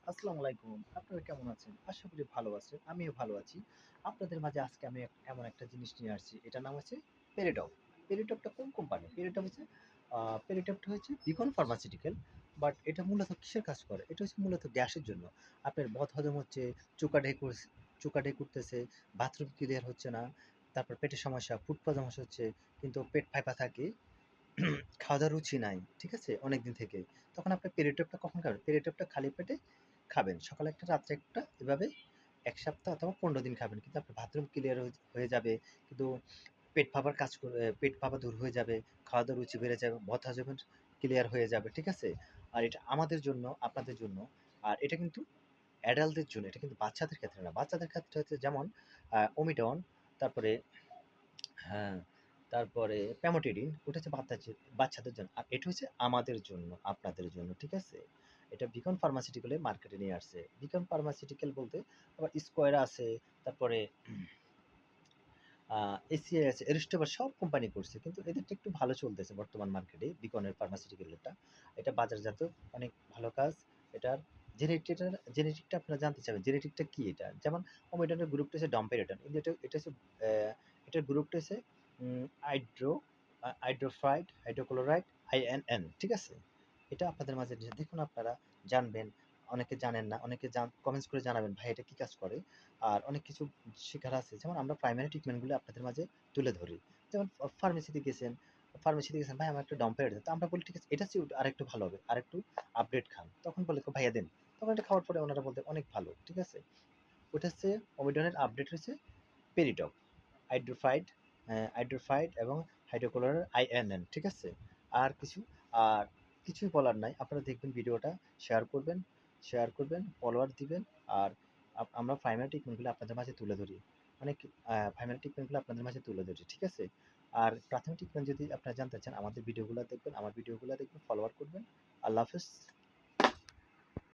আসসালামু আলাইকুম। আপনারা কেমন আছেন? আশা করি ভালো আছেন। আমিও ভালো আছি। আপনাদের মাঝে আজকে আমি এমন একটা জিনিস নিয়ে আসছি। এটার নাম হচ্ছে পেরিডপ। পেরিডপটা কোন কোম্পানি? পেরিডপ হচ্ছে পেরিডপটা হচ্ছে বিকন ফার্মাসিউটিক্যাল। বাট এটা মূলত কিসের কাজ করে? এটা হচ্ছে মূলত গ্যাসের জন্য। আপনার বদহজম হচ্ছে, চোকাঢেক উঠতেছে, বাথরুম ক্লিয়ার হচ্ছে না, তারপর পেটের সমস্যা, ফুড সমস্যা হচ্ছে, কিন্তু পেট ফাঁপা থাকে, খাওয়া দাওয়ার রুচি নাই, ঠিক আছে? অনেকদিন থেকে। তখন আপনার পেরিটপটা কখন খাবেন? পেরিটপটা খালি পেটে খাবেন। সকালে একটা, রাত্রে একটা, এভাবে ১ সপ্তাহ অথবা ১৫ দিন খাবেন। কিন্তু আপনার বাথরুম ক্লিয়ার হয়ে যাবে। কিন্তু পেট ফাঁপা দূর হয়ে যাবে, খাওয়া দাওয়ার রুচি বেড়ে যাবে, বদহজমের ক্লিয়ার হয়ে যাবে, ঠিক আছে? আর এটা আমাদের জন্য, আপনাদের জন্য। আর এটা কিন্তু অ্যাডাল্টদের জন্য, এটা কিন্তু বাচ্চাদের ক্ষেত্রে না। বাচ্চাদের ক্ষেত্রে হচ্ছে যেমন ওমিডন, তারপরে হ্যাঁ, তারপরে প্যামোটিডিন, ওটা হচ্ছে বাচ্চাদের জন্য। আর এটা হচ্ছে আমাদের জন্য, আপনাদের জন্য, ঠিক আছে? এটা বিকন ফার্মাসিউটিক্যালের মার্কেটে নিয়ে আসছে। বিকন ফার্মাসিউটিক্যাল বলতে আবার স্কোয়ার আছে, তারপরে এসিআই আছে, এরিস্টোভার, সব কোম্পানি করছে। কিন্তু এদেরটা একটু ভালো চলতেছে বর্তমান মার্কেটে, বিকনের ফার্মাসিউটিক্যালটা। এটা বাজারজাত, অনেক ভালো কাজ। এটার জেনেটিকটা আপনারা জানতে চাবেন, জেনেটিকটা কি এটা? যেমন ওমেডানের গ্রুপটা হচ্ছে ডম্পেরেটন। কিন্তু এটা হচ্ছে এটার গ্রুপটা হচ্ছে হাইড্রো হাইড্রোফ্রাইড, হাইড্রোক্লোরাইড, আইএনএন, ঠিক আছে? এটা আপনাদের মাঝে দেখুন, আপনারা জানবেন। অনেকে জানেন না, অনেকে কমেন্টস করে জানাবেন ভাই এটা কি কাজ করে। আর অনেক কিছু শেখার আছে, যেমন আমরা প্রাইমারি ট্রিটমেন্টগুলো আপনাদের মাঝে তুলে ধরি। যেমন ফার্মেসিতে গেছেন, ভাই আমার একটা ডম্পের দেন। তো আমরা বলি ঠিক আছে, এটা চেয়ে আরেকটু ভালো হবে, আরেকটু আপডেট খান। তখন বলে ভাইয়া দেন। তখন এটা খাওয়ার পরে ওনারা বলতে অনেক ভালো, ঠিক আছে? ওটা হচ্ছে ওমিডনের আপডেট হচ্ছে পেরিডপ, হাইড্রোফাইড, হাইড্রোফাইড এবং হাইড্রোক্লোরাইড আইএনএন, ঠিক আছে? আর কিছু আর কিছুই বলার নাই। আপনারা দেখবেন ভিডিওটা, শেয়ার করবেন, ফলোয়ার দিবেন। আর আমরা প্রাইমারি ট্রিটমেন্টগুলো আপনাদের মাঝে তুলে ধরি। অনেক প্রাইমারি ট্রিটমেন্টগুলো আপনাদের মাঝে তুলে ধরি, ঠিক আছে? আর প্রাথমিক ট্রিটমেন্ট যদি আপনারা জানতে চান, আমাদের ভিডিওগুলো দেখবেন, ফলোয়ার করবেন। আল্লাহ হাফেজ।